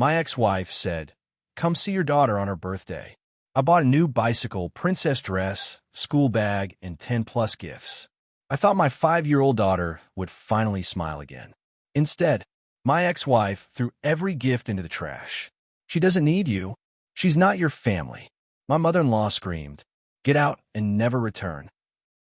My ex-wife said, "Come see your daughter on her birthday." I bought a new bicycle, princess dress, school bag, and 10+ gifts. I thought my 5-year-old daughter would finally smile again. Instead, my ex-wife threw every gift into the trash. "She doesn't need you. She's not your family." My mother-in-law screamed, "Get out and never return."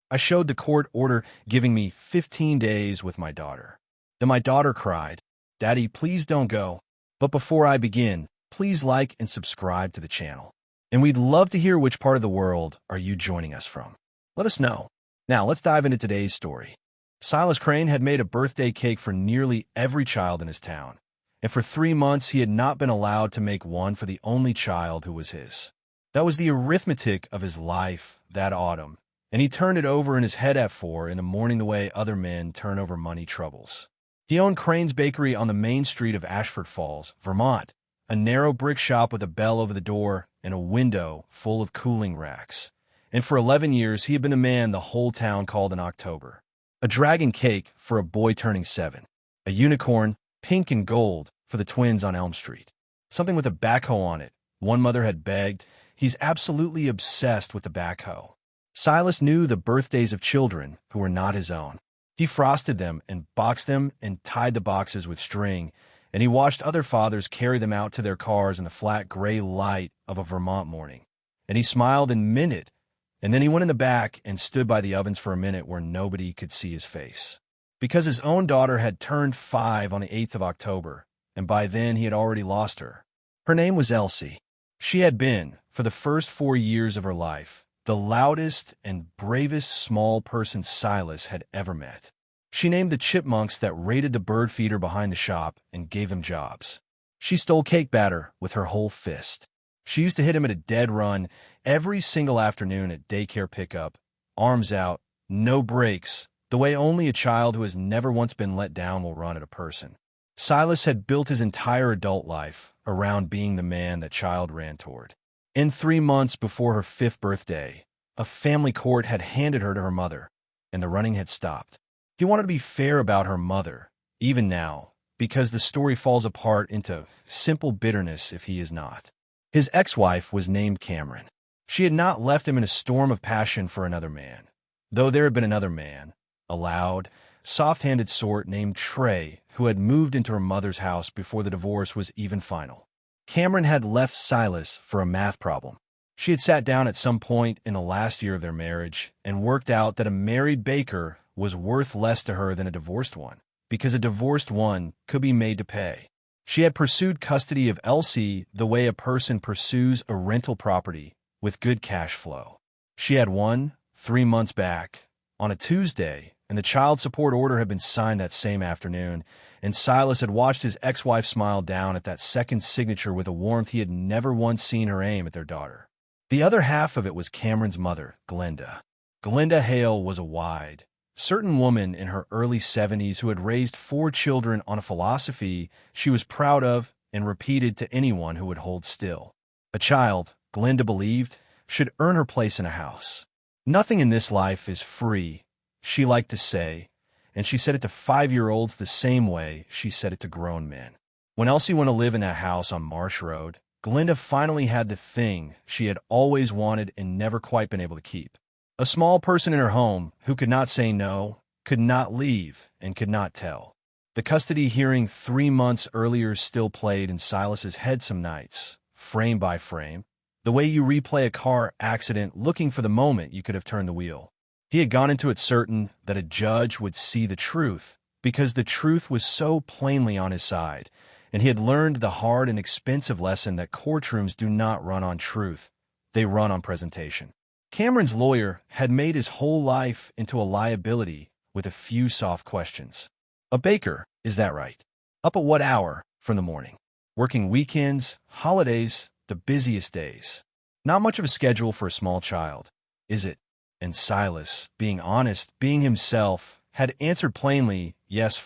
I showed the court order giving me 15 days with my daughter. Then my daughter cried, "Daddy, please don't go. But before I begin, please like and subscribe to the channel. And we'd love to hear which part of the world are you joining us from. Let us know. Now let's dive into today's story. Silas Crane had made a birthday cake for nearly every child in his town, and for 3 months he had not been allowed to make one for the only child who was his. That was the arithmetic of his life that autumn, and he turned it over in his head at 4 in the morning the way other men turn over money troubles. He owned Crane's Bakery on the main street of Ashford Falls, Vermont, a narrow brick shop with a bell over the door and a window full of cooling racks. And for 11 years he had been the man the whole town called in October. A dragon cake for a boy turning 7. A unicorn, pink and gold, for the twins on Elm Street. Something with a backhoe on it. One mother had begged. He's absolutely obsessed with the backhoe. Silas knew the birthdays of children who were not his own. He frosted them and boxed them and tied the boxes with string, and he watched other fathers carry them out to their cars in the flat gray light of a Vermont morning. And he smiled and meant it, and then he went in the back and stood by the ovens for a minute where nobody could see his face. Because his own daughter had turned 5 on the 8th of October, and by then he had already lost her. Her name was Elsie. She had been, for the first 4 years of her life, the loudest and bravest small person Silas had ever met. She named the chipmunks that raided the bird feeder behind the shop and gave them jobs. She stole cake batter with her whole fist. She used to hit him at a dead run every single afternoon at daycare pickup, arms out, no brakes, the way only a child who has never once been let down will run at a person. Silas had built his entire adult life around being the man that child ran toward. In 3 months before her 5th birthday, a family court had handed her to her mother, and the running had stopped. He wanted to be fair about her mother, even now, because the story falls apart into simple bitterness if he is not. His ex-wife was named Cameron. She had not left him in a storm of passion for another man, though there had been another man, a loud, soft-handed sort named Trey, who had moved into her mother's house before the divorce was even final. Cameron had left Silas for a math problem. She had sat down at some point in the last year of their marriage and worked out that a married baker was worth less to her than a divorced one, because a divorced one could be made to pay. She had pursued custody of Elsie the way a person pursues a rental property, with good cash flow. She had won 3 months back on a Tuesday, and the child support order had been signed that same afternoon, and Silas had watched his ex-wife smile down at that second signature with a warmth he had never once seen her aim at their daughter. The other half of it was Cameron's mother, Glenda. Glenda Hale was a wide, certain woman in her early 70s who had raised 4 children on a philosophy she was proud of and repeated to anyone who would hold still. A child, Glenda believed, should earn her place in a house. Nothing in this life is free, she liked to say, and she said it to 5-year-olds the same way she said it to grown men. When Elsie went to live in that house on Marsh Road, Glenda finally had the thing she had always wanted and never quite been able to keep. A small person in her home who could not say no, could not leave, and could not tell. The custody hearing 3 months earlier still played in Silas's head some nights, frame by frame, the way you replay a car accident looking for the moment you could have turned the wheel. He had gone into it certain that a judge would see the truth, because the truth was so plainly on his side, and he had learned the hard and expensive lesson that courtrooms do not run on truth, they run on presentation. Cameron's lawyer had made his whole life into a liability with a few soft questions. A baker, is that right? Up at what hour from the morning? Working weekends, holidays, the busiest days. Not much of a schedule for a small child, is it? And Silas, being honest, being himself, had answered plainly, yes,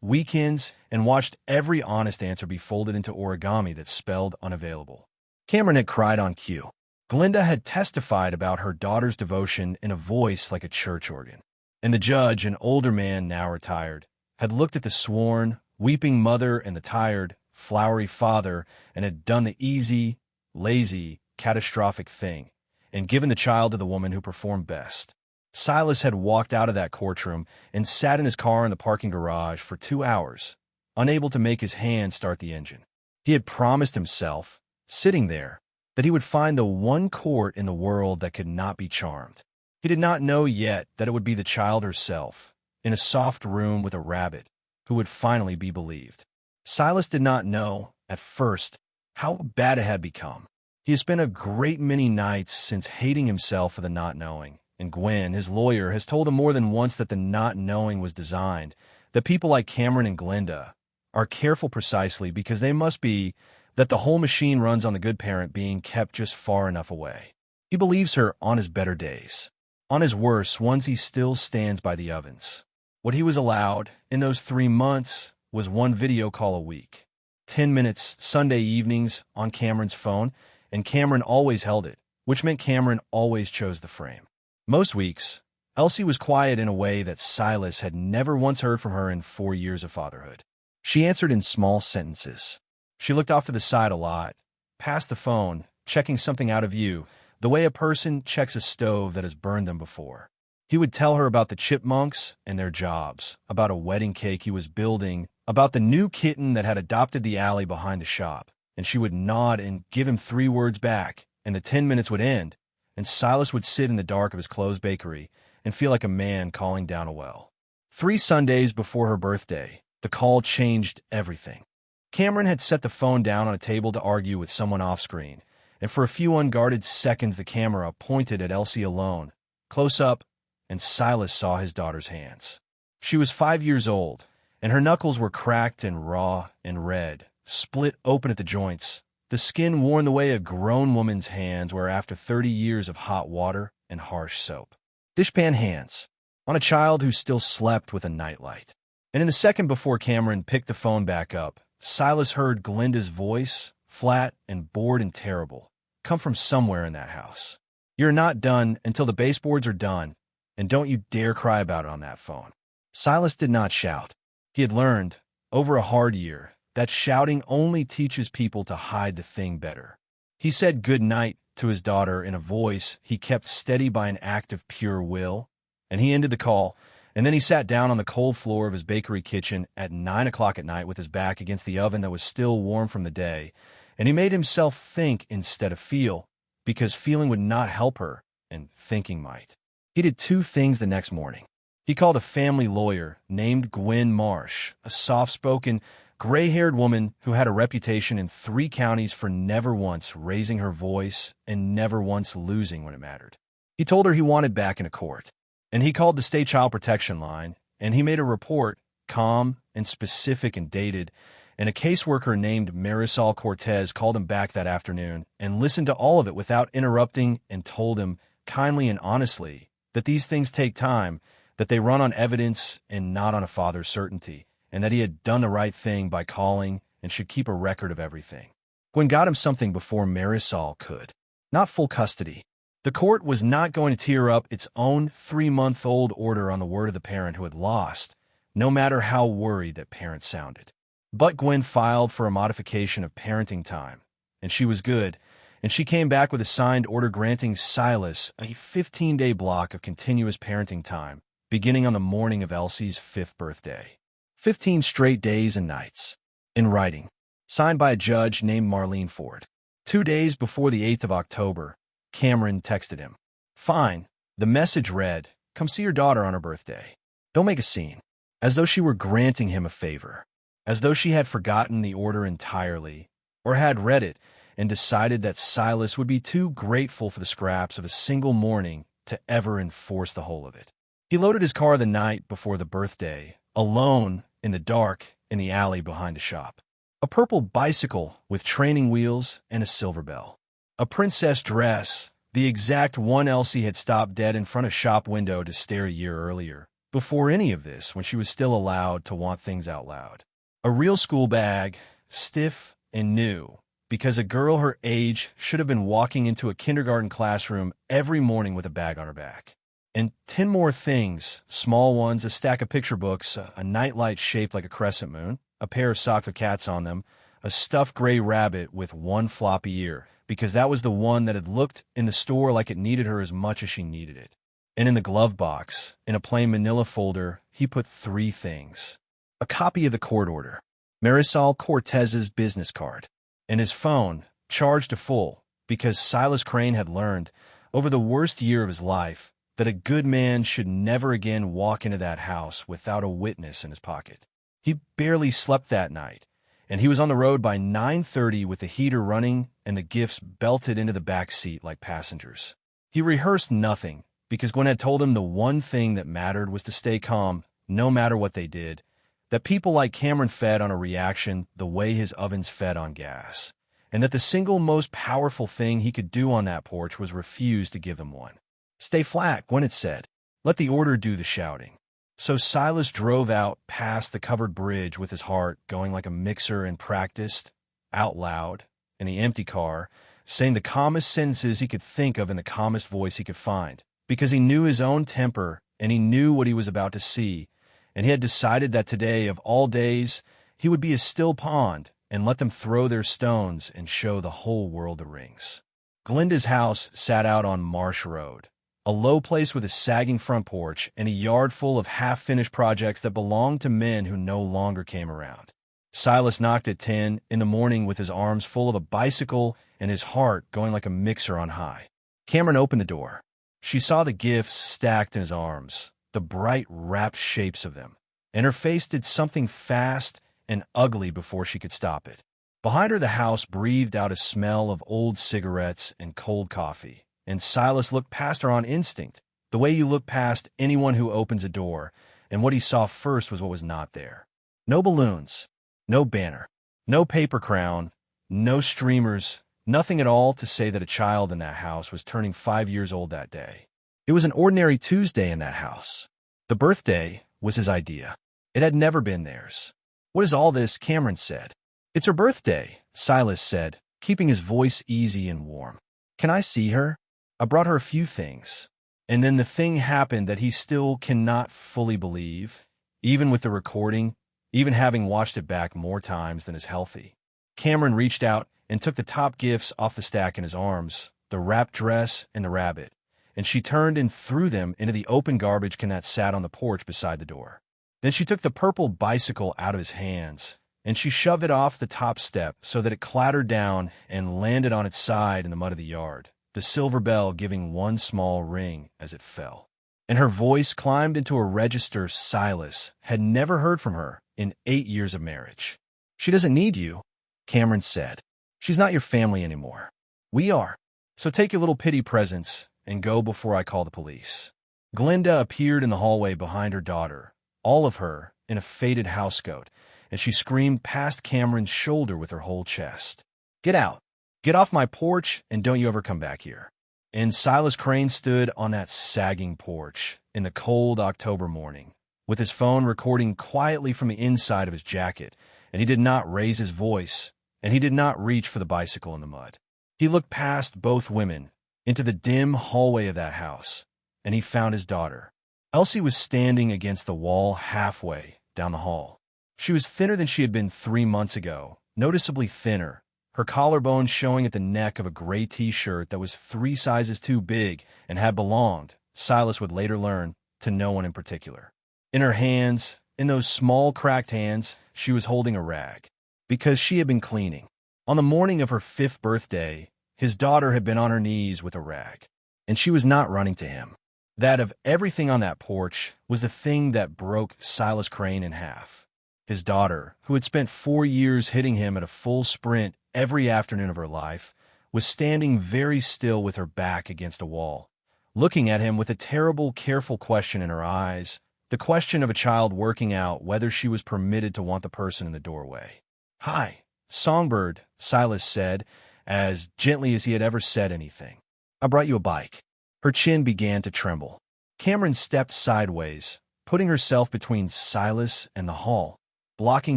weekends, and watched every honest answer be folded into origami that spelled unavailable. Cameron had cried on cue. Glenda had testified about her daughter's devotion in a voice like a church organ. And the judge, an older man now retired, had looked at the sworn, weeping mother and the tired, flowery father and had done the easy, lazy, catastrophic thing and given the child to the woman who performed best. Silas had walked out of that courtroom and sat in his car in the parking garage for 2 hours, unable to make his hand start the engine. He had promised himself, sitting there, that he would find the one court in the world that could not be charmed. He did not know yet that it would be the child herself, in a soft room with a rabbit, who would finally be believed. Silas did not know, at first, how bad it had become. He has spent a great many nights since hating himself for the not knowing, and Gwen, his lawyer, has told him more than once that the not knowing was designed, that people like Cameron and Glinda are careful precisely because they must be, that the whole machine runs on the good parent being kept just far enough away. He believes her on his better days. On his worst ones, he still stands by the ovens. What he was allowed in those 3 months was 1 video call a week. 10 minutes Sunday evenings on Cameron's phone, and Cameron always held it, which meant Cameron always chose the frame. Most weeks, Elsie was quiet in a way that Silas had never once heard from her in 4 years of fatherhood. She answered in small sentences. She looked off to the side a lot, past the phone, checking something out of view, the way a person checks a stove that has burned them before. He would tell her about the chipmunks and their jobs, about a wedding cake he was building, about the new kitten that had adopted the alley behind the shop, and she would nod and give him 3 words back, and the 10 minutes would end, and Silas would sit in the dark of his closed bakery and feel like a man calling down a well. 3 Sundays before her birthday, the call changed everything. Cameron had set the phone down on a table to argue with someone off-screen, and for a few unguarded seconds the camera pointed at Elsie alone, close up, and Silas saw his daughter's hands. She was 5 years old, and her knuckles were cracked and raw and red, split open at the joints, the skin worn the way a grown woman's hands were after 30 years of hot water and harsh soap. Dishpan hands, on a child who still slept with a nightlight. And in the second before Cameron picked the phone back up, Silas heard Glinda's voice, flat and bored and terrible, come from somewhere in that house. You're not done until the baseboards are done, and don't you dare cry about it on that phone. Silas did not shout. He had learned, over a hard year, that shouting only teaches people to hide the thing better. He said good night to his daughter in a voice he kept steady by an act of pure will, and he ended the call, and then he sat down on the cold floor of his bakery kitchen at 9 o'clock at night with his back against the oven that was still warm from the day, and he made himself think instead of feel, because feeling would not help her, and thinking might. He did 2 things the next morning. He called a family lawyer named Gwen Marsh, a soft-spoken, gray-haired woman who had a reputation in 3 counties for never once raising her voice and never once losing when it mattered. He told her he wanted back in a court, and he called the state child protection line, and he made a report, calm and specific and dated, and a caseworker named Marisol Cortez called him back that afternoon and listened to all of it without interrupting and told him, kindly and honestly, that these things take time, that they run on evidence and not on a father's certainty, and that he had done the right thing by calling and should keep a record of everything. Gwen got him something before Marisol could. Not full custody. The court was not going to tear up its own 3-month-old order on the word of the parent who had lost, no matter how worried that parent sounded. But Gwen filed for a modification of parenting time, and she was good, and she came back with a signed order granting Silas a 15-day block of continuous parenting time, beginning on the morning of Elsie's 5th birthday. 15 straight days and nights. In writing. Signed by a judge named Marlene Ford. 2 days before the 8th of October, Cameron texted him. Fine. The message read, come see your daughter on her birthday. Don't make a scene. As though she were granting him a favor. As though she had forgotten the order entirely, or had read it and decided that Silas would be too grateful for the scraps of a single morning to ever enforce the whole of it. He loaded his car the night before the birthday, alone in the dark in the alley behind a shop. A purple bicycle with training wheels and a silver bell. A princess dress, the exact one Elsie had stopped dead in front of shop window to stare a year earlier, before any of this, when she was still allowed to want things out loud. A real school bag, stiff and new, because a girl her age should have been walking into a kindergarten classroom every morning with a bag on her back. And 10 more things, small ones, a stack of picture books, a nightlight shaped like a crescent moon, a pair of socks with cats on them, a stuffed gray rabbit with one floppy ear, because that was the one that had looked in the store like it needed her as much as she needed it. And in the glove box, in a plain manila folder, he put 3 things. A copy of the court order, Marisol Cortez's business card, and his phone, charged to full, because Silas Crane had learned, over the worst year of his life, that a good man should never again walk into that house without a witness in his pocket. He barely slept that night, and he was on the road by 9:30 with the heater running and the gifts belted into the back seat like passengers. He rehearsed nothing, because Gwen had told him the one thing that mattered was to stay calm, no matter what they did, that people like Cameron fed on a reaction the way his ovens fed on gas, and that the single most powerful thing he could do on that porch was refuse to give them one. Stay flat, Gwen had said. Let the order do the shouting. So Silas drove out past the covered bridge with his heart going like a mixer and practiced, out loud, in the empty car, saying the calmest sentences he could think of in the calmest voice he could find, because he knew his own temper and he knew what he was about to see, and he had decided that today, of all days, he would be a still pond and let them throw their stones and show the whole world the rings. Glinda's house sat out on Marsh Road, a low place with a sagging front porch and a yard full of half-finished projects that belonged to men who no longer came around. Silas knocked at 10 in the morning with his arms full of a bicycle and his heart going like a mixer on high. Cameron opened the door. She saw the gifts stacked in his arms, the bright, rapt shapes of them, and her face did something fast and ugly before she could stop it. Behind her, the house breathed out a smell of old cigarettes and cold coffee, and Silas looked past her on instinct, the way you look past anyone who opens a door, and what he saw first was what was not there. No balloons, no banner, no paper crown, no streamers, nothing at all to say that a child in that house was turning 5 years old that day. It was an ordinary Tuesday in that house. The birthday was his idea. It had never been theirs. What is all this? Cameron said. It's her birthday, Silas said, keeping his voice easy and warm. Can I see her? I brought her a few things. And then the thing happened that he still cannot fully believe, even with the recording, even having watched it back more times than is healthy. Cameron reached out and took the top gifts off the stack in his arms, the wrapped dress and the rabbit, and she turned and threw them into the open garbage can that sat on the porch beside the door. Then she took the purple bicycle out of his hands, and she shoved it off the top step so that it clattered down and landed on its side in the mud of the yard, the silver bell giving one small ring as it fell. And her voice climbed into a register Silas had never heard from her in 8 years of marriage. She doesn't need you, Cameron said. She's not your family anymore. We are. So take your little pity presents and go before I call the police. Glinda appeared in the hallway behind her daughter, all of her in a faded housecoat, and she screamed past Cameron's shoulder with her whole chest. Get out. Get off my porch, and don't you ever come back here. And Silas Crane stood on that sagging porch in the cold October morning, with his phone recording quietly from the inside of his jacket, and he did not raise his voice, and he did not reach for the bicycle in the mud. He looked past both women into the dim hallway of that house, and he found his daughter. Elsie was standing against the wall halfway down the hall. She was thinner than she had been 3 months ago, noticeably thinner, her collarbone showing at the neck of a gray T-shirt that was 3 sizes too big and had belonged, Silas would later learn, to no one in particular. In her hands, in those small cracked hands, she was holding a rag, because she had been cleaning. On the morning of her 5th birthday, his daughter had been on her knees with a rag, and she was not running to him. That of everything on that porch was the thing that broke Silas Crane in half. His daughter, who had spent 4 years hitting him at a full sprint every afternoon of her life, was standing very still with her back against a wall, looking at him with a terrible, careful question in her eyes, the question of a child working out whether she was permitted to want the person in the doorway. "Hi, Songbird," Silas said, as gently as he had ever said anything. "I brought you a bike." Her chin began to tremble. Cameron stepped sideways, putting herself between Silas and the hall, blocking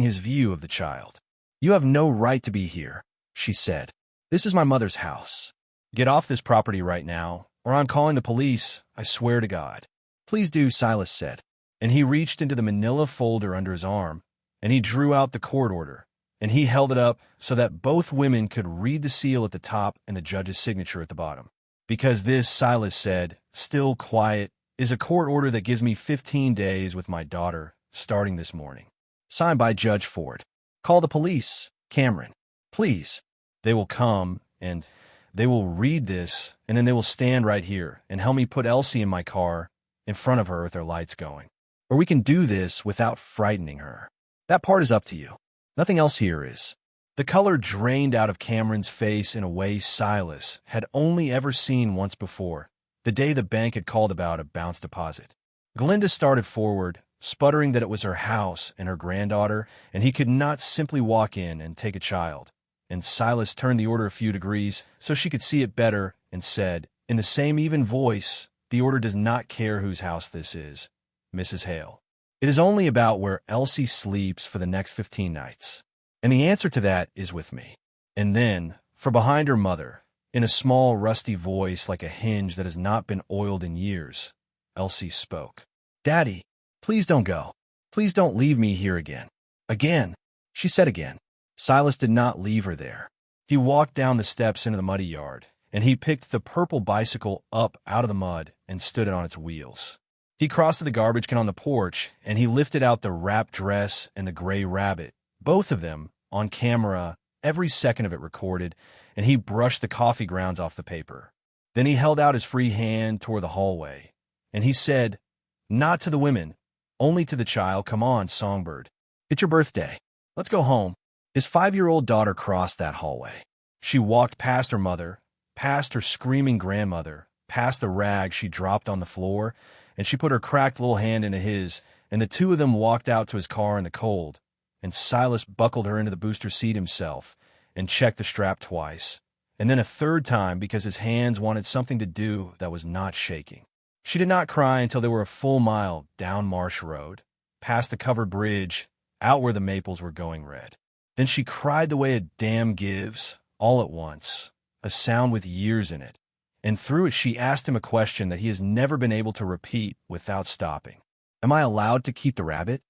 his view of the child. "You have no right to be here," she said. "This is my mother's house. Get off this property right now, or I'm calling the police, I swear to God." "Please do," Silas said, and he reached into the manila folder under his arm, and he drew out the court order, and he held it up so that both women could read the seal at the top and the judge's signature at the bottom. Because this, Silas said, still quiet, is a court order that gives me 15 days with my daughter, starting this morning. Signed by Judge Ford. Call the police, Cameron. Please. They will come, and they will read this, and then they will stand right here and help me put Elsie in my car in front of her with their lights going. Or we can do this without frightening her. That part is up to you. Nothing else here is. The color drained out of Cameron's face in a way Silas had only ever seen once before, the day the bank had called about a bounce deposit. Glinda started forward, sputtering that it was her house and her granddaughter, and he could not simply walk in and take a child. And Silas turned the order a few degrees so she could see it better and said, in the same even voice, the order does not care whose house this is, Mrs. Hale. It is only about where Elsie sleeps for the next 15 nights. And the answer to that is with me. And then, from behind her mother, in a small, rusty voice like a hinge that has not been oiled in years, Elsie spoke. Daddy, please don't go. Please don't leave me here again. Again, she said again. Silas did not leave her there. He walked down the steps into the muddy yard, and he picked the purple bicycle up out of the mud and stood it on its wheels. He crossed to the garbage can on the porch, and he lifted out the wrapped dress and the gray rabbit, both of them on camera, every second of it recorded, and he brushed the coffee grounds off the paper. Then he held out his free hand toward the hallway, and he said, not to the women, only to the child, come on, Songbird. It's your birthday. Let's go home. His 5-year-old daughter crossed that hallway. She walked past her mother, past her screaming grandmother, past the rag she dropped on the floor, and she put her cracked little hand into his, and the two of them walked out to his car in the cold, and Silas buckled her into the booster seat himself and checked the strap twice, and then a third time because his hands wanted something to do that was not shaking. She did not cry until they were a full mile down Marsh Road, past the covered bridge, out where the maples were going red. Then she cried the way a dam gives, all at once, a sound with years in it, and through it she asked him a question that he has never been able to repeat without stopping. Am I allowed to keep the rabbit?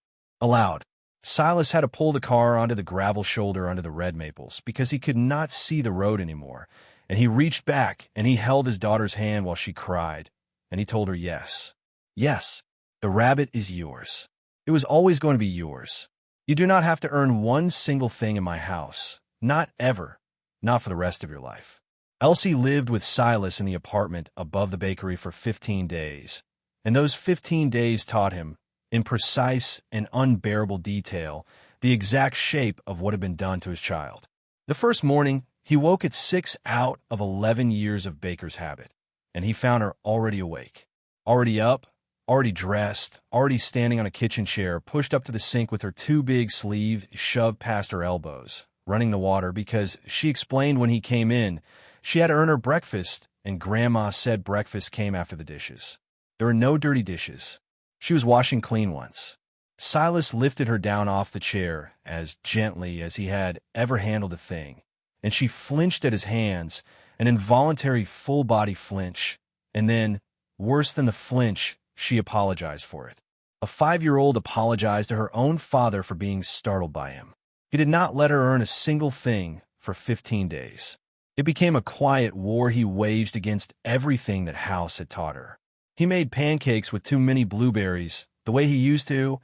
Allowed. Silas had to pull the car onto the gravel shoulder under the red maples because he could not see the road anymore, and he reached back and he held his daughter's hand while she cried, and he told her yes. Yes, the rabbit is yours. It was always going to be yours. You do not have to earn one single thing in my house. Not ever. Not for the rest of your life. Elsie lived with Silas in the apartment above the bakery for 15 days, and those 15 days taught him, in precise and unbearable detail, the exact shape of what had been done to his child. The first morning, he woke at 6 out of 11 years of baker's habit, and he found her already awake, already up, already dressed, already standing on a kitchen chair, pushed up to the sink with her two big sleeves shoved past her elbows, running the water because, she explained when he came in, she had to earn her breakfast, and Grandma said breakfast came after the dishes. There were no dirty dishes. She was washing clean ones. Silas lifted her down off the chair as gently as he had ever handled a thing, and she flinched at his hands, an involuntary full-body flinch, and then, worse than the flinch, she apologized for it. A 5-year-old apologized to her own father for being startled by him. He did not let her earn a single thing for 15 days. It became a quiet war he waged against everything that House had taught her. He made pancakes with too many blueberries, the way he used to,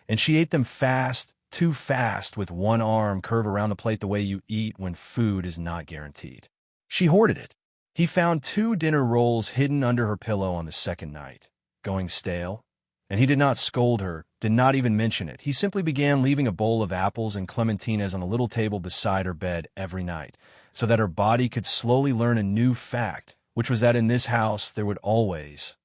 and she ate them fast, too fast, with one arm curved around the plate the way you eat when food is not guaranteed. She hoarded it. He found 2 dinner rolls hidden under her pillow on the second night, going stale, and he did not scold her, did not even mention it. He simply began leaving a bowl of apples and clementines on the little table beside her bed every night, so that her body could slowly learn a new fact, which was that in this house there would always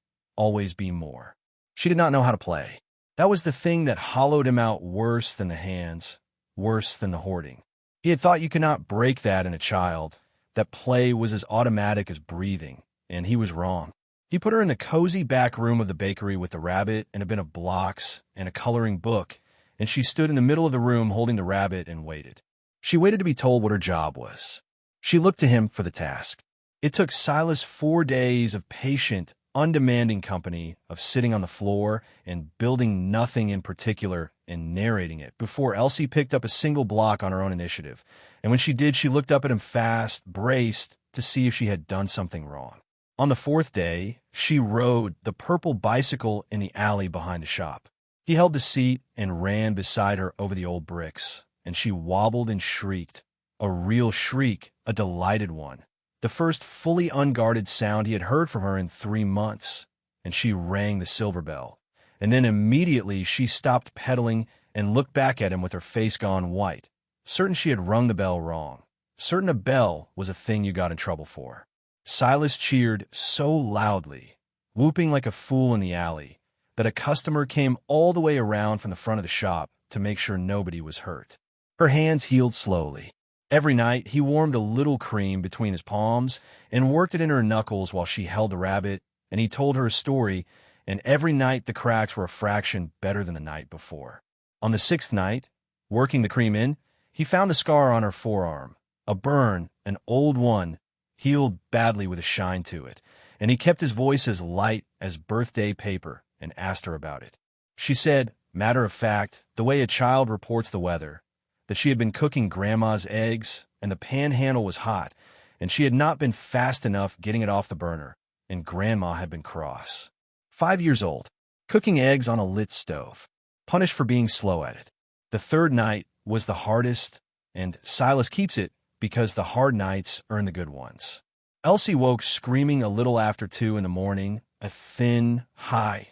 be more. She did not know how to play. That was the thing that hollowed him out worse than the hands, worse than the hoarding. He had thought you could not break that in a child, that play was as automatic as breathing, and he was wrong. He put her in the cozy back room of the bakery with the rabbit and a bin of blocks and a coloring book, and she stood in the middle of the room holding the rabbit and waited. She waited to be told what her job was. She looked to him for the task. It took Silas 4 days of patient, undemanding company of sitting on the floor and building nothing in particular and narrating it before Elsie picked up a single block on her own initiative. And when she did, she looked up at him fast, braced to see if she had done something wrong. On the fourth day, she rode the purple bicycle in the alley behind the shop. He held the seat and ran beside her over the old bricks, and she wobbled and shrieked. A real shriek, a delighted one. The first fully unguarded sound he had heard from her in 3 months, and she rang the silver bell. And then immediately she stopped pedaling and looked back at him with her face gone white, certain she had rung the bell wrong, certain a bell was a thing you got in trouble for. Silas cheered so loudly, whooping like a fool in the alley, that a customer came all the way around from the front of the shop to make sure nobody was hurt. Her hands healed slowly. Every night, he warmed a little cream between his palms and worked it in her knuckles while she held the rabbit, and he told her a story, and every night the cracks were a fraction better than the night before. On the 6th night, working the cream in, he found the scar on her forearm, a burn, an old one, healed badly with a shine to it, and he kept his voice as light as birthday paper and asked her about it. She said, matter of fact, the way a child reports the weather, that she had been cooking Grandma's eggs, and the pan handle was hot, and she had not been fast enough getting it off the burner, and Grandma had been cross. 5 years old, cooking eggs on a lit stove, punished for being slow at it. The 3rd night was the hardest, and Silas keeps it because the hard nights earn the good ones. Elsie woke screaming a little after 2 in the morning, a thin, high,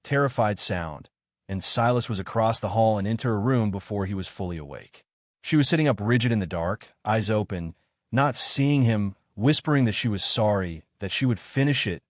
terrified sound, and Silas was across the hall and into her room before he was fully awake. She was sitting up rigid in the dark, eyes open, not seeing him, whispering that she was sorry, that she would finish it,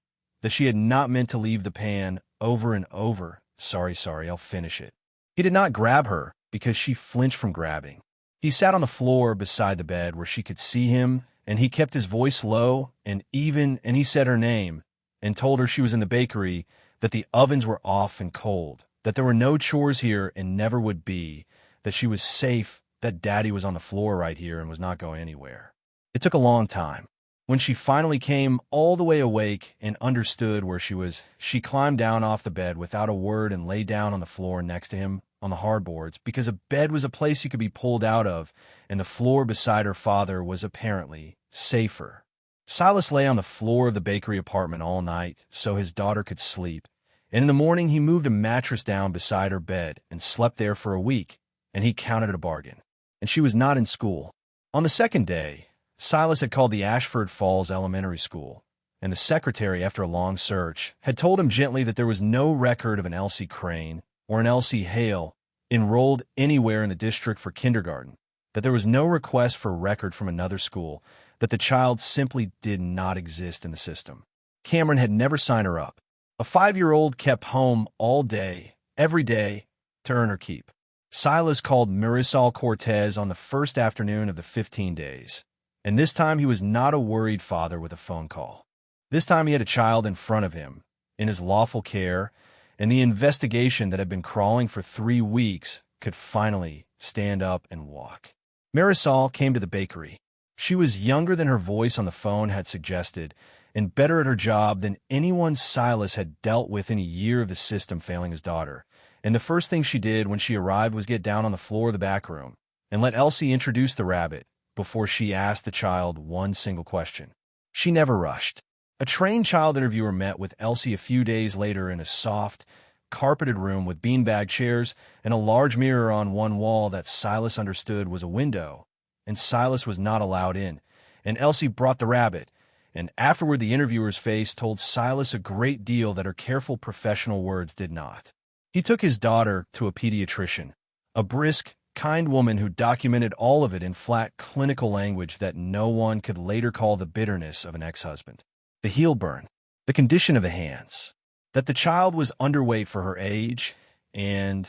that she had not meant to leave the pan, over and over. Sorry, I'll finish it. He did not grab her because she flinched from grabbing. He sat on the floor beside the bed where she could see him, and he kept his voice low and even, and he said her name and told her she was in the bakery, that the ovens were off and cold, that there were no chores here and never would be, that she was safe, that Daddy was on the floor right here and was not going anywhere. It took a long time. When she finally came all the way awake and understood where she was, she climbed down off the bed without a word and lay down on the floor next to him on the hardboards, because a bed was a place you could be pulled out of, and the floor beside her father was apparently safer. Silas lay on the floor of the bakery apartment all night so his daughter could sleep, and in the morning he moved a mattress down beside her bed and slept there for a week, and he counted it a bargain. And she was not in school. On the 2nd day, Silas had called the Ashford Falls Elementary School, and the secretary, after a long search, had told him gently that there was no record of an Elsie Crane or an Elsie Hale enrolled anywhere in the district for kindergarten, that there was no request for record from another school, that the child simply did not exist in the system. Cameron had never signed her up. A 5-year-old kept home all day, every day, to earn her keep. Silas called Marisol Cortez on the first afternoon of the 15 days, and this time he was not a worried father with a phone call. This time he had a child in front of him, in his lawful care, and the investigation that had been crawling for 3 weeks could finally stand up and walk. Marisol came to the bakery. She was younger than her voice on the phone had suggested, and better at her job than anyone Silas had dealt with in a year of the system failing his daughter. And the first thing she did when she arrived was get down on the floor of the back room and let Elsie introduce the rabbit before she asked the child one single question. She never rushed. A trained child interviewer met with Elsie a few days later in a soft, carpeted room with beanbag chairs and a large mirror on one wall that Silas understood was a window, and Silas was not allowed in. And Elsie brought the rabbit, and afterward the interviewer's face told Silas a great deal that her careful professional words did not. He took his daughter to a pediatrician, a brisk, kind woman who documented all of it in flat clinical language that no one could later call the bitterness of an ex-husband. The heel burn, the condition of the hands, that the child was underweight for her age, and,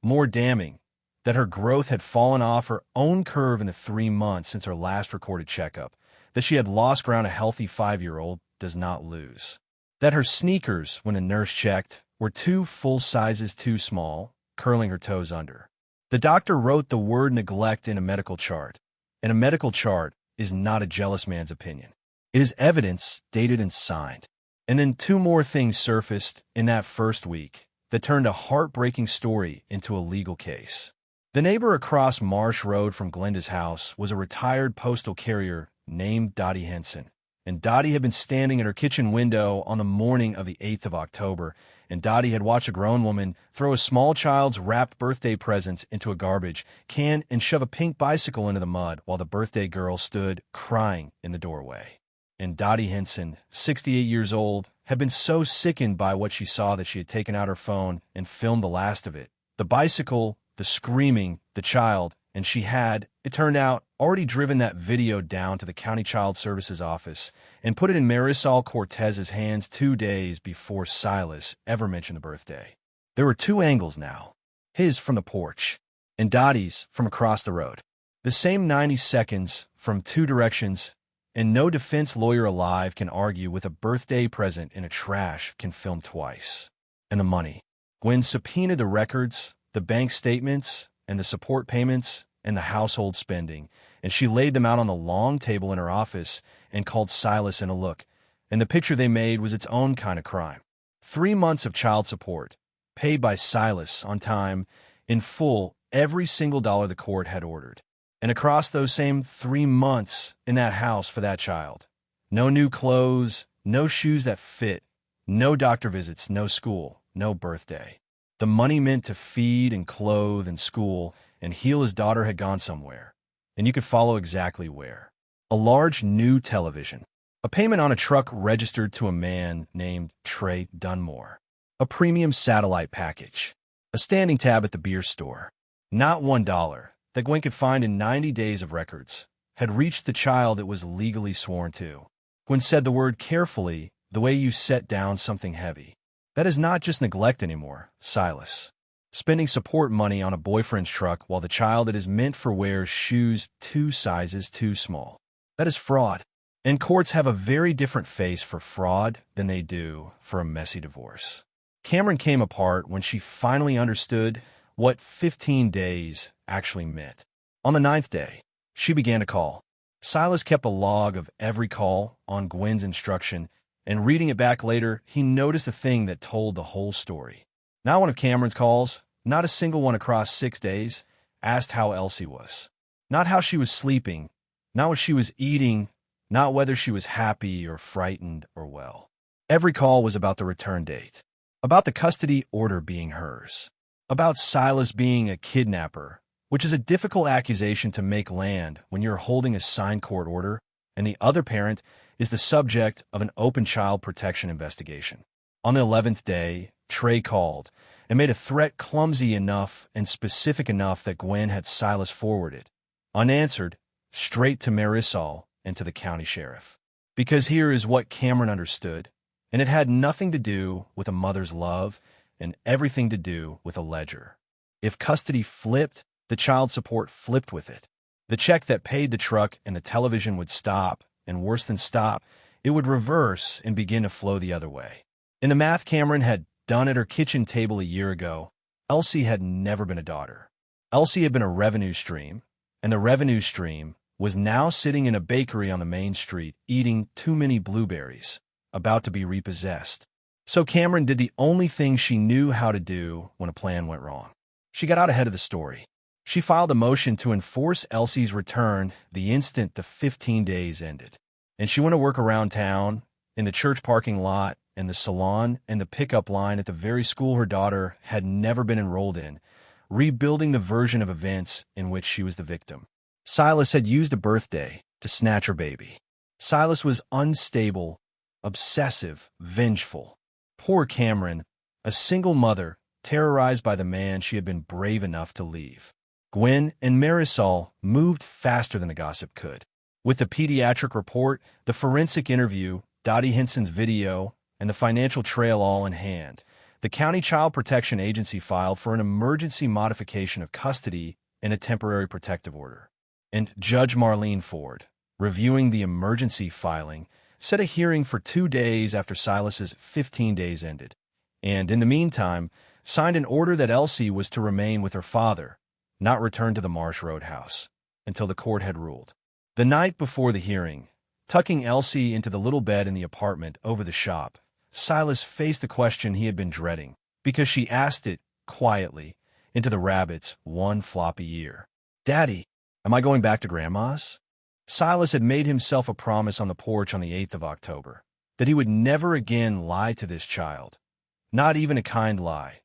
more damning, that her growth had fallen off her own curve in the 3 months since her last recorded checkup, that she had lost ground a healthy 5-year-old does not lose, that her sneakers, when the nurse checked, were 2 full sizes too small, curling her toes under. The doctor wrote the word neglect in a medical chart, and a medical chart is not a jealous man's opinion. It is evidence dated and signed. And then two more things surfaced in that first week that turned a heartbreaking story into a legal case. The neighbor across Marsh Road from Glenda's house was a retired postal carrier named Dottie Henson. And Dottie had been standing at her kitchen window on the morning of the 8th of October, and Dottie had watched a grown woman throw a small child's wrapped birthday presents into a garbage can and shove a pink bicycle into the mud while the birthday girl stood crying in the doorway. And Dottie Henson, 68 years old, had been so sickened by what she saw that she had taken out her phone and filmed the last of it. The bicycle, the screaming, the child, and she had, it turned out, already driven that video down to the County Child Services office and put it in Marisol Cortez's hands 2 days before Silas ever mentioned the birthday. There were two angles now, his from the porch and Dottie's from across the road. The same 90 seconds from two directions, and no defense lawyer alive can argue with a birthday present in a trash can film twice. And the money. Gwen subpoenaed the records, the bank statements, and the support payments, and the household spending, and she laid them out on the long table in her office and called Silas in to look, and the picture they made was its own kind of crime. 3 months of child support, paid by Silas on time, in full, every single dollar the court had ordered. And across those same 3 months in that house for that child. No new clothes, no shoes that fit, no doctor visits, no school, no birthday. The money meant to feed and clothe and school and heal his daughter had gone somewhere, and you could follow exactly where. A large new television, a payment on a truck registered to a man named Trey Dunmore, a premium satellite package, a standing tab at the beer store. Not $1 that Gwen could find in 90 days of records had reached the child it was legally sworn to. Gwen said the word carefully, the way you set down something heavy. That is not just neglect anymore, Silas. Spending support money on a boyfriend's truck while the child it is meant for wears shoes 2 sizes too small. That is fraud. And courts have a very different face for fraud than they do for a messy divorce. Cameron came apart when she finally understood what 15 days actually meant. On the 9th day, she began to call. Silas kept a log of every call on Gwen's instruction, and reading it back later, he noticed a thing that told the whole story. Not one of Cameron's calls, not a single one across 6 days, asked how Elsie was. Not how she was sleeping, not what she was eating, not whether she was happy or frightened or well. Every call was about the return date, about the custody order being hers, about Silas being a kidnapper, which is a difficult accusation to make land when you're holding a signed court order and the other parent is the subject of an open child protection investigation. On the 11th day, Trey called and made a threat clumsy enough and specific enough that Gwen had Silas forwarded, unanswered, straight to Marisol and to the county sheriff. Because here is what Cameron understood, and it had nothing to do with a mother's love and everything to do with a ledger. If custody flipped, the child support flipped with it. The check that paid the truck and the television would stop, and worse than stop, it would reverse and begin to flow the other way. In the math Cameron had done at her kitchen table a year ago, Elsie had never been a daughter. Elsie had been a revenue stream, and the revenue stream was now sitting in a bakery on the main street eating too many blueberries, about to be repossessed. So Cameron did the only thing she knew how to do when a plan went wrong. She got out ahead of the story. She filed a motion to enforce Elsie's return the instant the 15 days ended. And she went to work around town, in the church parking lot, and the salon, and the pickup line at the very school her daughter had never been enrolled in, rebuilding the version of events in which she was the victim. Silas had used a birthday to snatch her baby. Silas was unstable, obsessive, vengeful. Poor Cameron, a single mother, terrorized by the man she had been brave enough to leave. Gwen and Marisol moved faster than the gossip could. With the pediatric report, the forensic interview, Dottie Henson's video, and the financial trail all in hand, the County Child Protection Agency filed for an emergency modification of custody and a temporary protective order. And Judge Marlene Ford, reviewing the emergency filing, set a hearing for 2 days after Silas's 15 days ended, and in the meantime, signed an order that Elsie was to remain with her father, not return to the Marsh Road house, until the court had ruled. The night before the hearing, tucking Elsie into the little bed in the apartment over the shop, Silas faced the question he had been dreading, because she asked it quietly into the rabbit's one floppy ear. "Daddy, am I going back to Grandma's?" Silas had made himself a promise on the porch on the 8th of October, that he would never again lie to this child. Not even a kind lie.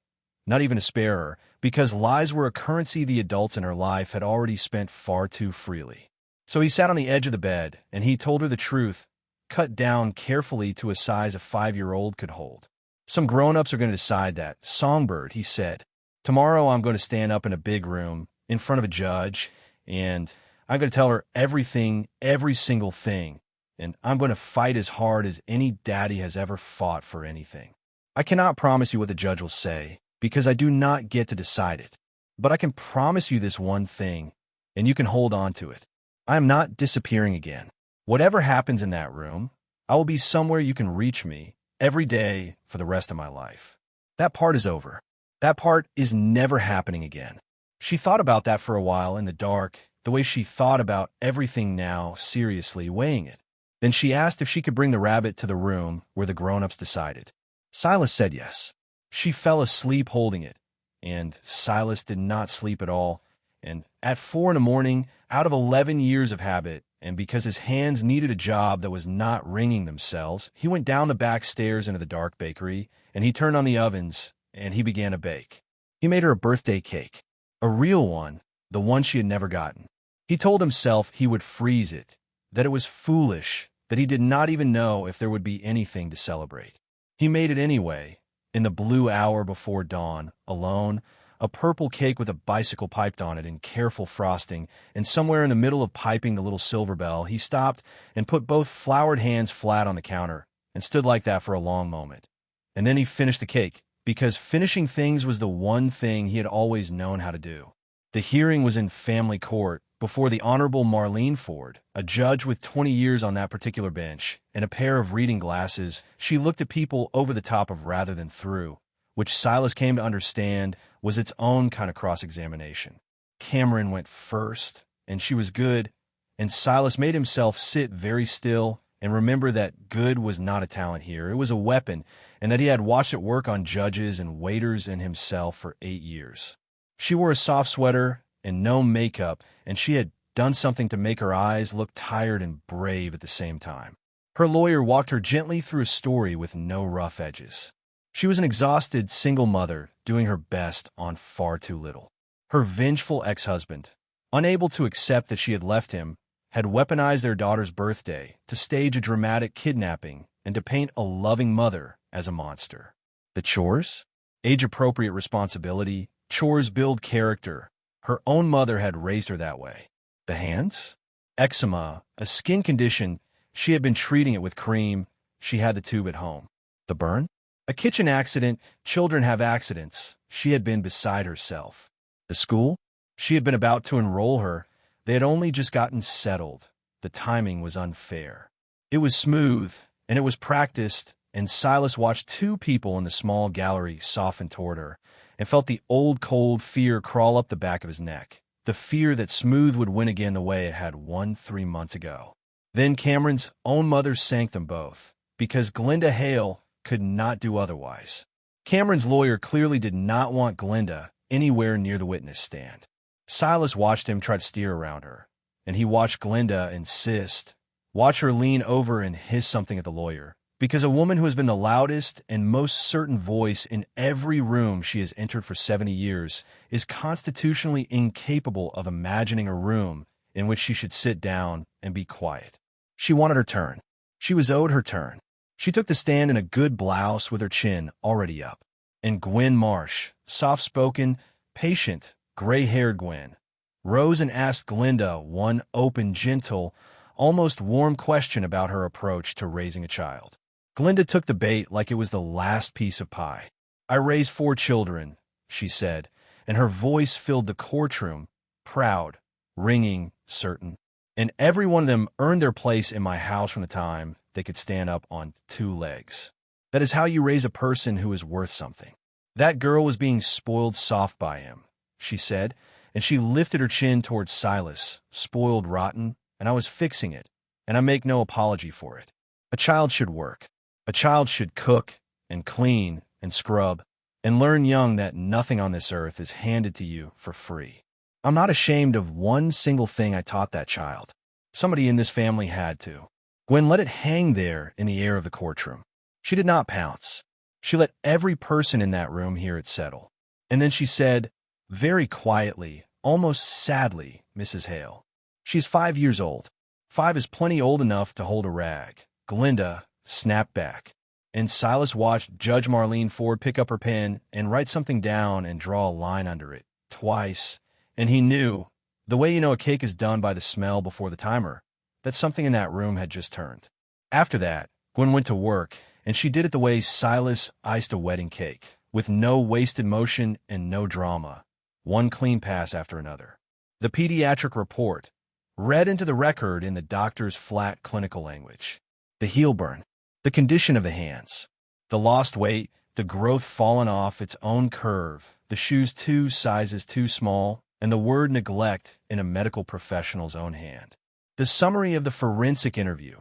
Not even a sparer, because lies were a currency the adults in her life had already spent far too freely. So he sat on the edge of the bed, and he told her the truth, cut down carefully to a size a 5-year-old could hold. "Some grown-ups are going to decide that. Songbird," he said. "Tomorrow I'm going to stand up in a big room, in front of a judge, and I'm going to tell her everything, every single thing, and I'm going to fight as hard as any daddy has ever fought for anything. I cannot promise you what the judge will say, because I do not get to decide it. But I can promise you this one thing, and you can hold on to it. I am not disappearing again. Whatever happens in that room, I will be somewhere you can reach me every day for the rest of my life. That part is over. That part is never happening again." She thought about that for a while in the dark, the way she thought about everything now, seriously weighing it. Then she asked if she could bring the rabbit to the room where the grown-ups decided. Silas said yes. She fell asleep holding it, and Silas did not sleep at all. And at 4 in the morning, out of 11 years of habit, and because his hands needed a job that was not wringing themselves, he went down the back stairs into the dark bakery, and he turned on the ovens, and he began to bake. He made her a birthday cake, a real one, the one she had never gotten. He told himself he would freeze it, that it was foolish, that he did not even know if there would be anything to celebrate. He made it anyway, in the blue hour before dawn, alone, a purple cake with a bicycle piped on it in careful frosting, and somewhere in the middle of piping the little silver bell, he stopped and put both floured hands flat on the counter, and stood like that for a long moment. And then he finished the cake, because finishing things was the one thing he had always known how to do. The hearing was in family court, before the Honorable Marlene Ford, a judge with 20 years on that particular bench, and a pair of reading glasses. She looked at people over the top of rather than through, which Silas came to understand was its own kind of cross-examination. Cameron went first, and she was good, and Silas made himself sit very still and remember that good was not a talent here. It was a weapon, and that he had watched it work on judges and waiters and himself for 8 years. She wore a soft sweater and no makeup, and she had done something to make her eyes look tired and brave at the same time. Her lawyer walked her gently through a story with no rough edges. She was an exhausted single mother doing her best on far too little. Her vengeful ex-husband, unable to accept that she had left him, had weaponized their daughter's birthday to stage a dramatic kidnapping and to paint a loving mother as a monster. The chores? Age-appropriate responsibility. Chores build character. Her own mother had raised her that way. The hands? Eczema, a skin condition. She had been treating it with cream. She had the tube at home. The burn? A kitchen accident. Children have accidents. She had been beside herself. The school? She had been about to enroll her. They had only just gotten settled. The timing was unfair. It was smooth, and it was practiced, and Silas watched two people in the small gallery soften toward her, and felt the old cold fear crawl up the back of his neck, the fear that Smooth would win again the way it had won 3 months ago. Then Cameron's own mother sank them both, because Glenda Hale could not do otherwise. Cameron's lawyer clearly did not want Glenda anywhere near the witness stand. Silas watched him try to steer around her, and he watched Glenda insist, watch her lean over and hiss something at the lawyer, because a woman who has been the loudest and most certain voice in every room she has entered for 70 years is constitutionally incapable of imagining a room in which she should sit down and be quiet. She wanted her turn. She was owed her turn. She took the stand in a good blouse with her chin already up. And Gwen Marsh, soft-spoken, patient, gray-haired Gwen, rose and asked Glenda one open, gentle, almost warm question about her approach to raising a child. Glenda took the bait like it was the last piece of pie. "I raised 4 children," she said, and her voice filled the courtroom, proud, ringing, certain. "And every one of them earned their place in my house from the time they could stand up on 2 legs. That is how you raise a person who is worth something. That girl was being spoiled soft by him," she said, and she lifted her chin towards Silas, "spoiled rotten, and I was fixing it, and I make no apology for it. A child should work. A child should cook and clean and scrub, and learn young that nothing on this earth is handed to you for free. I'm not ashamed of one single thing I taught that child. Somebody in this family had to. Gwen let it hang there in the air of the courtroom. She did not pounce. She let every person in that room hear it settle. And then she said, very quietly, almost sadly, Mrs. Hale. She's 5 years old. 5 is plenty old enough to hold a rag. Glinda snapped back, and Silas watched Judge Marlene Ford pick up her pen and write something down and draw a line under it, twice, and he knew, the way you know a cake is done by the smell before the timer, that something in that room had just turned. After that, Gwen went to work, and she did it the way Silas iced a wedding cake, with no wasted motion and no drama, one clean pass after another. The pediatric report, read into the record in the doctor's flat clinical language. The heel burn, the condition of the hands, the lost weight, the growth fallen off its own curve, the shoes 2 sizes too small, and the word neglect in a medical professional's own hand. The summary of the forensic interview,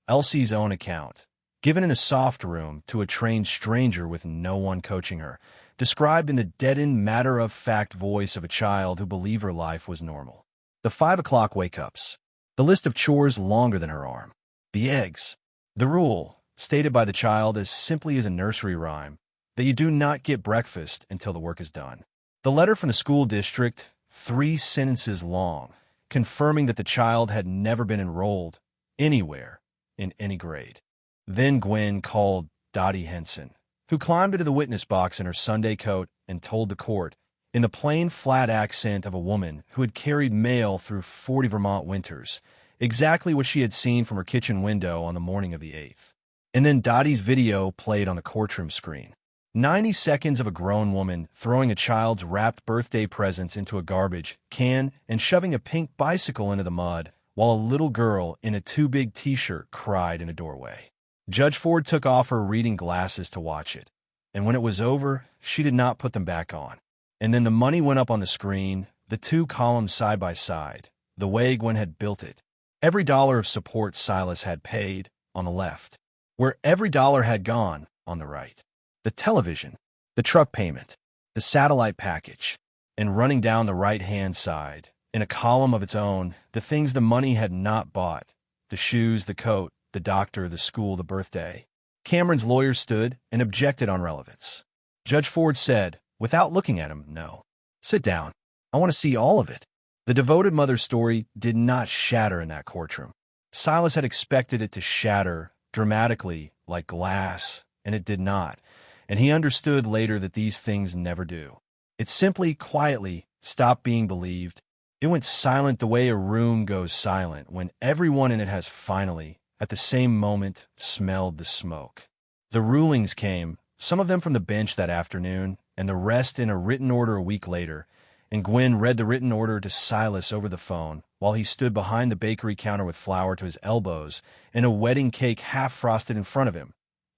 Elsie's own account, given in a soft room to a trained stranger with no one coaching her, described in the deadened, matter-of-fact voice of a child who believed her life was normal. The 5 o'clock wake-ups, the list of chores longer than her arm, the eggs, the rule, stated by the child as simply as a nursery rhyme, that you do not get breakfast until the work is done. The letter from the school district, 3 sentences long, confirming that the child had never been enrolled anywhere in any grade. Then Gwen called Dottie Henson, who climbed into the witness box in her Sunday coat and told the court, in the plain, flat accent of a woman who had carried mail through 40 Vermont winters, exactly what she had seen from her kitchen window on the morning of the 8th. And then Dottie's video played on the courtroom screen. 90 seconds of a grown woman throwing a child's wrapped birthday presents into a garbage can and shoving a pink bicycle into the mud, while a little girl in a too big t-shirt cried in a doorway. Judge Ford took off her reading glasses to watch it, and when it was over, she did not put them back on. And then the money went up on the screen, the 2 columns side by side, the way Gwen had built it. Every dollar of support Silas had paid, on the left, where every dollar had gone, on the right. The television, the truck payment, the satellite package, and running down the right-hand side, in a column of its own, the things the money had not bought, the shoes, the coat, the doctor, the school, the birthday. Cameron's lawyer stood and objected on relevance. Judge Ford said, without looking at him, no. Sit down. I want to see all of it. The devoted mother's story did not shatter in that courtroom. Silas had expected it to shatter dramatically like glass, and it did not. And he understood later that these things never do. It simply, quietly, stopped being believed. It went silent the way a room goes silent when everyone in it has finally, at the same moment, smelled the smoke. The rulings came, some of them from the bench that afternoon, and the rest in a written order a week later, and Gwen read the written order to Silas over the phone while he stood behind the bakery counter with flour to his elbows and a wedding cake half frosted in front of him,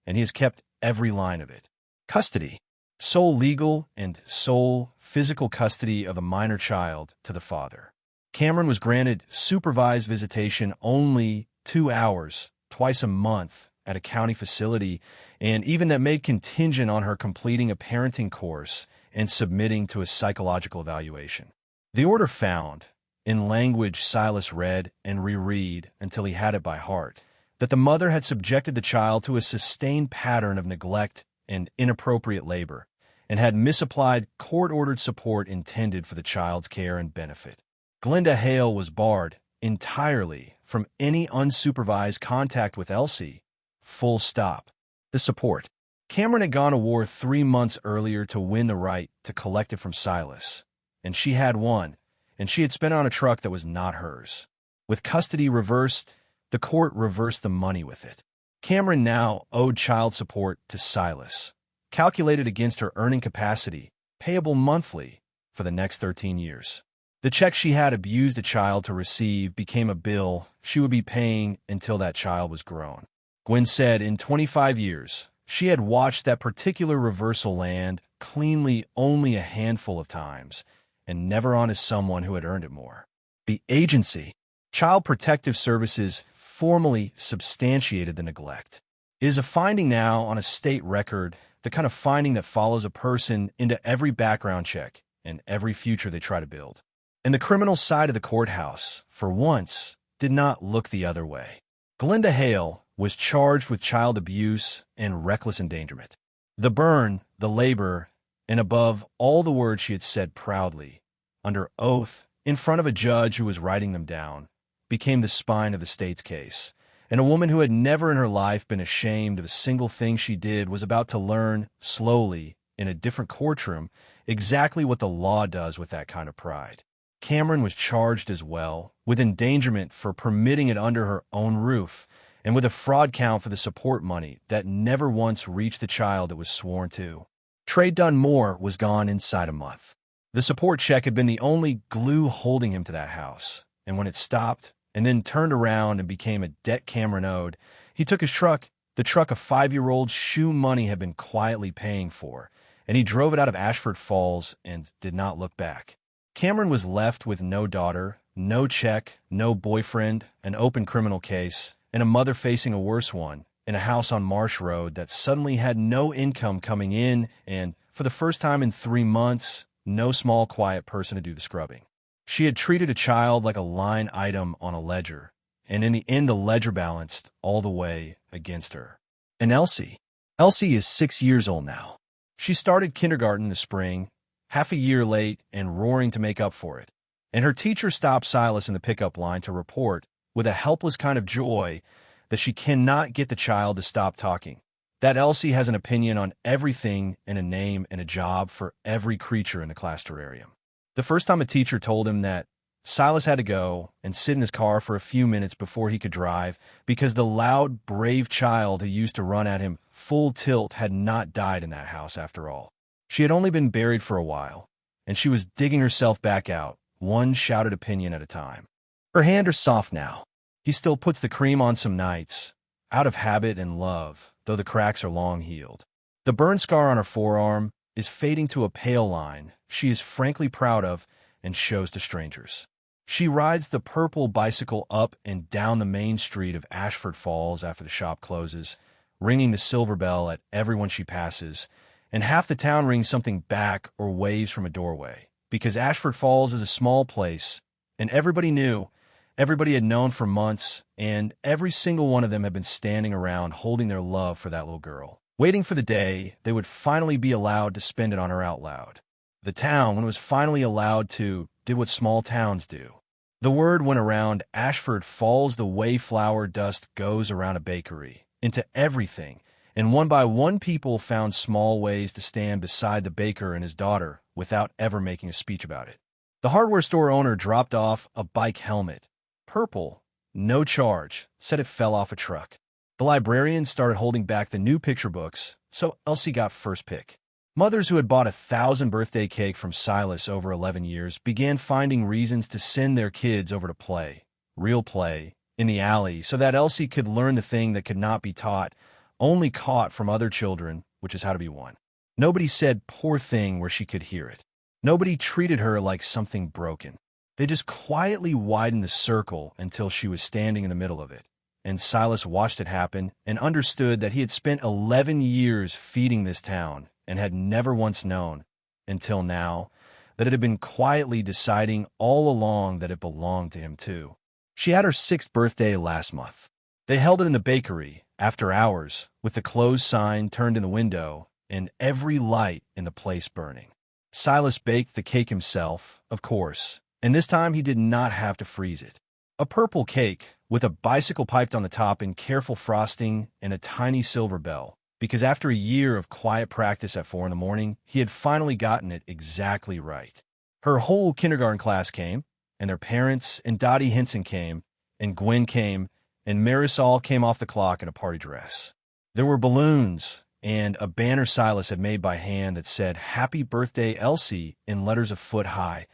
and he has kept every line of it. Custody, sole legal and sole physical custody of a minor child to the father. Cameron was granted supervised visitation only 2 hours, twice a month, at a county facility, and even that made contingent on her completing a parenting course and submitting to a psychological evaluation. The order found, in language Silas read and reread until he had it by heart, that the mother had subjected the child to a sustained pattern of neglect and inappropriate labor, and had misapplied court-ordered support intended for the child's care and benefit. Glinda Hale was barred entirely from any unsupervised contact with Elsie. Full stop. The support. Cameron had gone to war 3 months earlier to win the right to collect it from Silas, and she had won, and she had spent it on a truck that was not hers. With custody reversed, the court reversed the money with it. Cameron now owed child support to Silas, calculated against her earning capacity, payable monthly for the next 13 years. The check she had abused a child to receive became a bill she would be paying until that child was grown. Gwen said in 25 years, she had watched that particular reversal land cleanly only a handful of times, and never on as someone who had earned it more. The agency, Child Protective Services, formally substantiated the neglect. It is a finding now on a state record, the kind of finding that follows a person into every background check and every future they try to build. And the criminal side of the courthouse, for once, did not look the other way. Glenda Hale was charged with child abuse and reckless endangerment. The burn, the labor, and above all the words she had said proudly, under oath, in front of a judge who was writing them down, became the spine of the state's case. And a woman who had never in her life been ashamed of a single thing she did was about to learn, slowly, in a different courtroom, exactly what the law does with that kind of pride. Cameron was charged as well, with endangerment for permitting it under her own roof, and with a fraud count for the support money that never once reached the child it was sworn to. Trey Dunmore was gone inside a month. The support check had been the only glue holding him to that house, and when it stopped, and then turned around and became a debt Cameron owed, he took his truck, the truck a 5-year-old's shoe money had been quietly paying for, and he drove it out of Ashford Falls and did not look back. Cameron was left with no daughter, no check, no boyfriend, an open criminal case, and a mother facing a worse one, in a house on Marsh Road that suddenly had no income coming in and, for the first time in 3 months, no small quiet person to do the scrubbing. She had treated a child like a line item on a ledger, and in the end the ledger balanced all the way against her. And Elsie is 6 years old now. She started kindergarten in the spring, half a year late and roaring to make up for it. And her teacher stopped Silas in the pickup line to report, with a helpless kind of joy, that she cannot get the child to stop talking, that Elsie has an opinion on everything and a name and a job for every creature in the class terrarium. The first time a teacher told him that Silas had to go and sit in his car for a few minutes before he could drive because the loud, brave child who used to run at him full tilt had not died in that house after all. She had only been buried for a while, and she was digging herself back out, one shouted opinion at a time. Her hands are soft now. He still puts the cream on some nights, out of habit and love, though the cracks are long healed. The burn scar on her forearm is fading to a pale line she is frankly proud of and shows to strangers. She rides the purple bicycle up and down the main street of Ashford Falls after the shop closes, ringing the silver bell at everyone she passes, and half the town rings something back or waves from a doorway, because Ashford Falls is a small place, and everybody knew, everybody had known for months, and every single one of them had been standing around holding their love for that little girl, waiting for the day they would finally be allowed to spend it on her out loud. The town, when it was finally allowed to, did what small towns do. The word went around Ashford Falls the way flour dust goes around a bakery, into everything, and one by one people found small ways to stand beside the baker and his daughter without ever making a speech about it. The hardware store owner dropped off a bike helmet, purple, no charge, said it fell off a truck. The librarian started holding back the new picture books, so Elsie got first pick. Mothers who had bought 1,000 birthday cake from Silas over 11 years began finding reasons to send their kids over to play, real play, in the alley so that Elsie could learn the thing that could not be taught, only caught from other children, which is how to be one. Nobody said poor thing where she could hear it. Nobody treated her like something broken. They just quietly widened the circle until she was standing in the middle of it. And Silas watched it happen and understood that he had spent 11 years feeding this town and had never once known, until now, that it had been quietly deciding all along that it belonged to him too. She had her 6th birthday last month. They held it in the bakery, after hours, with the closed sign turned in the window and every light in the place burning. Silas baked the cake himself, of course, and this time he did not have to freeze it. A purple cake, with a bicycle piped on the top in careful frosting and a tiny silver bell, because after a year of quiet practice at 4 a.m, he had finally gotten it exactly right. Her whole kindergarten class came, and their parents and Dottie Henson came, and Gwen came, and Marisol came off the clock in a party dress. There were balloons, and a banner Silas had made by hand that said, "Happy Birthday, Elsie," in letters a foot high,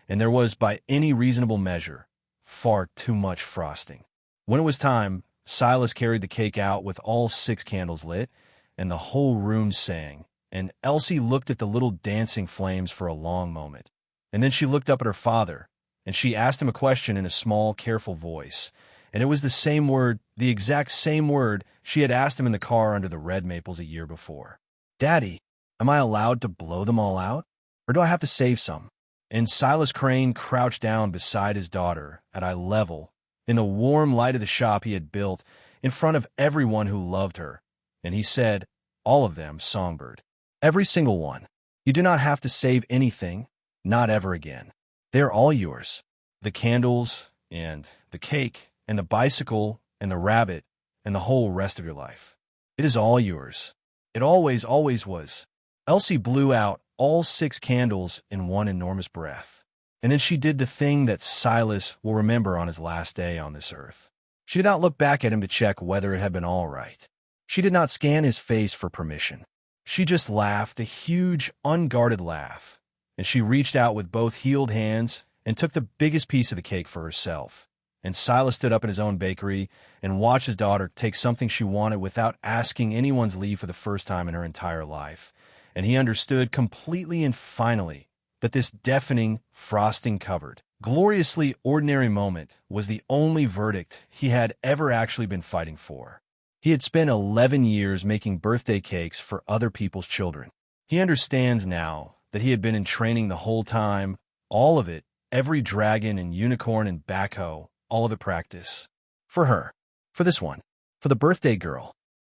and there was, by any reasonable measure, far too much frosting. When it was time, Silas carried the cake out with all 6 candles lit, and the whole room sang, and Elsie looked at the little dancing flames for a long moment. And then she looked up at her father, and she asked him a question in a small, careful voice, And it was the same word, the exact same word she had asked him in the car under the red maples a year before. "Daddy, am I allowed to blow them all out? Or do I have to save some?" And Silas Crane crouched down beside his daughter at eye level, in the warm light of the shop he had built, in front of everyone who loved her. And he said, "All of them, Songbird. Every single one. You do not have to save anything, not ever again. They are all yours. The candles, and the cake, and the bicycle, and the rabbit, and the whole rest of your life. It is all yours. It always, always was." Elsie blew out all 6 candles in one enormous breath. And then she did the thing that Silas will remember on his last day on this earth. She did not look back at him to check whether it had been all right. She did not scan his face for permission. She just laughed, a huge, unguarded laugh. And she reached out with both healed hands and took the biggest piece of the cake for herself. And Silas stood up in his own bakery and watched his daughter take something she wanted without asking anyone's leave for the first time in her entire life. And he understood completely and finally that this deafening, frosting-covered, gloriously ordinary moment was the only verdict he had ever actually been fighting for. He had spent 11 years making birthday cakes for other people's children. He understands now that he had been in training the whole time, all of it, every dragon and unicorn and backhoe, all of it practice. For her. For this one. For the birthday girl.